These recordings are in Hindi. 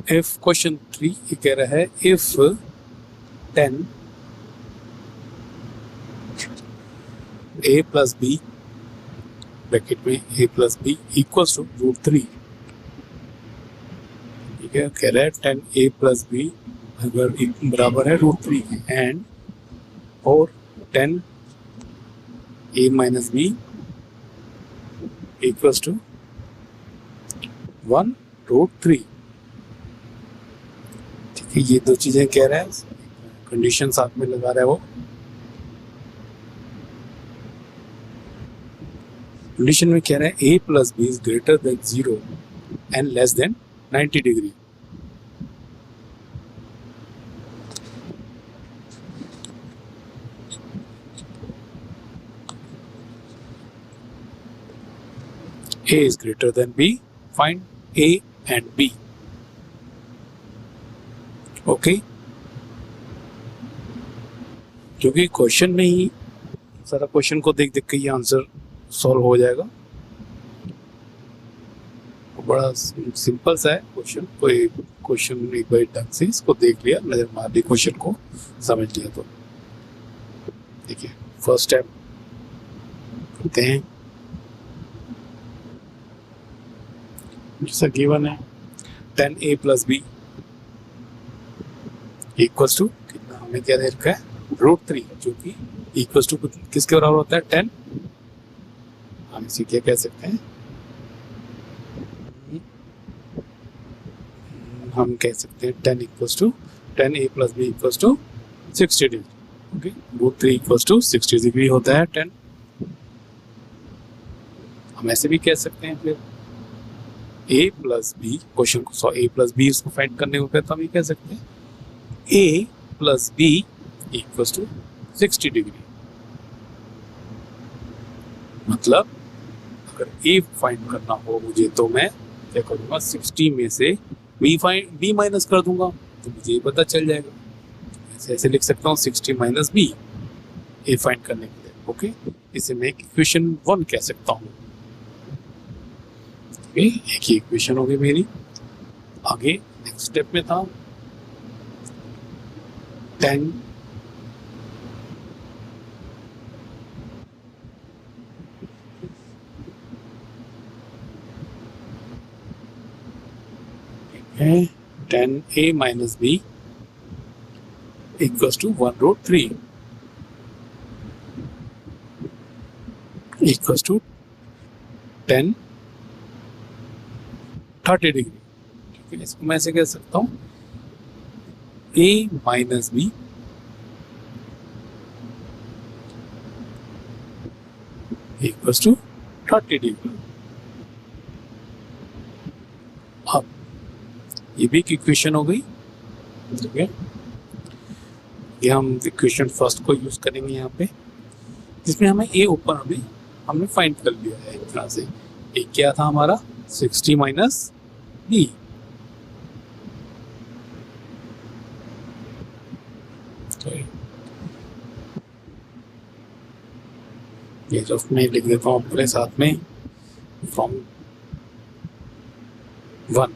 इफ क्वेश्चन 3 ये कह रहा है if 10 a plus b bracket में a plus b equals to √3, ठीक है, कह रहा है 10a प्लस बी अगर बराबर है √3 एंड और 10a minus B equals to 1√3, ठीक है। ये दो चीजें कह रहा है, कंडीशन साथ में लगा रहा है वो। कंडीशन में कह रहा है a plus b is greater than 0 and less than 90 degree. a is greater than b, find a and b, okay. क्योंकि क्वेश्चन में ही सारा क्वेश्चन को देख देख के ये आंसर सॉल्व हो जाएगा, बड़ा सिंपल सा है क्वेश्चन। कोई क्वेश्चन एक बार ढंग से इसको देख लिया, नजर मार ली, क्वेश्चन को समझ लिया, तो देखिए फर्स्ट स्टेप करते हैं। जैसा गिवन है 10a plus b equals to कितना, हमें क्या दे रखा है √3, जो कि इक्वल्स टू किसके बराबर होता है 10, हम इसे क्या कह सकते हैं, हम कह सकते हैं 10 equals to 10a plus b equals to 60 degree, okay. √3 equals to 60 degree होता है 10। हम ऐसे भी कह सकते हैं फिर a प्लस बी, क्वेश्चन को a प्लस बी उसको फाइंड करने को कहता, हम ये कह सकते हैं a plus b equals to 60 degree. मतलब अगर a फाइंड करना हो मुझे तो मैं क्या करूँगा, 60 में से b माइनस कर दूंगा तो मुझे ये पता चल जाएगा। ऐसे लिख सकता हूँ 60 माइनस बी a फाइंड करने के लिए, ओके। इसे मैं इक्वेशन 1 कह सकता हूँ, एक ही इक्वेशन होगी मेरी। आगे नेक्स्ट स्टेप में था 10 10a minus B equals to 1√3 equals to 10 30 degree, ठीक है। इसको मैं ऐसे कह सकता हूँ a minus B equals to 30 degree. अब ये भी एक इक्वेशन हो गई, ठीक है। ये हम इक्वेशन फर्स्ट को यूज करेंगे यहाँ पे, जिसमें हमें a ऊपर अभी हमने फाइंड कर लिया है एक तरह से। एक क्या था हमारा 60 माइनस बी, ये जो मैं लिख देता हूँ अपने साथ में from 1,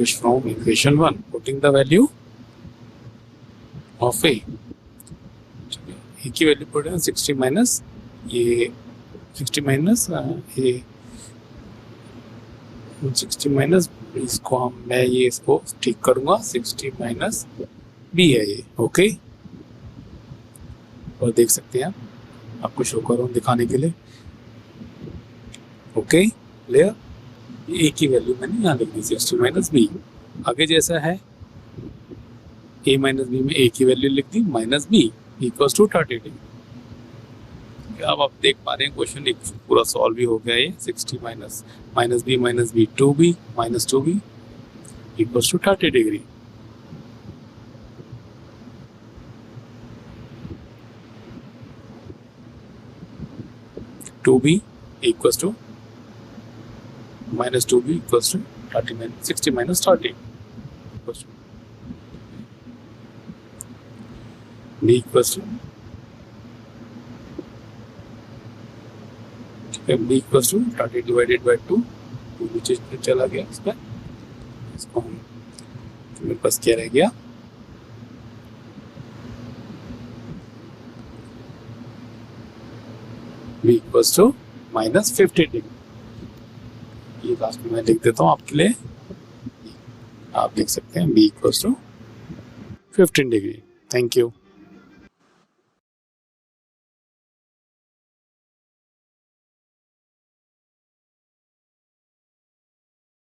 from equation 1 putting the value of a की वैल्यू पुट 60 माइनस ये 60 माइनस ये 60 माइनस, इसको मैं ये इसको ठीक करूंगा 60 माइनस बी है ये, ओके। और देख सकते हैं आपको शो करूँ दिखाने के लिए, ओके क्लियर। ए की वैल्यू मैंने यहाँ लिख दी 60 माइनस बी। आगे जैसा है a माइनस बी में a की वैल्यू लिख दी minus B equals to 30 degree. अब आप देख पा रहे हैं क्वेश्चन एक पूरा सॉल्व भी हो गया है। 60 minus b 2b minus 2b equals to 30 degree. Two b equals to minus 2b equals to 60 minus 30 equals to b equals to b equals to 30 divided by 2 नीचे चला गया इसका, इसको हम तो मेरे पास क्या रह गया, b इक्वल्स टू -15 डिग्री। ये लास्ट में मैं लिख देता हूँ आपके लिए, आप लिख सकते हैं b equals to 15 degree. Thank you.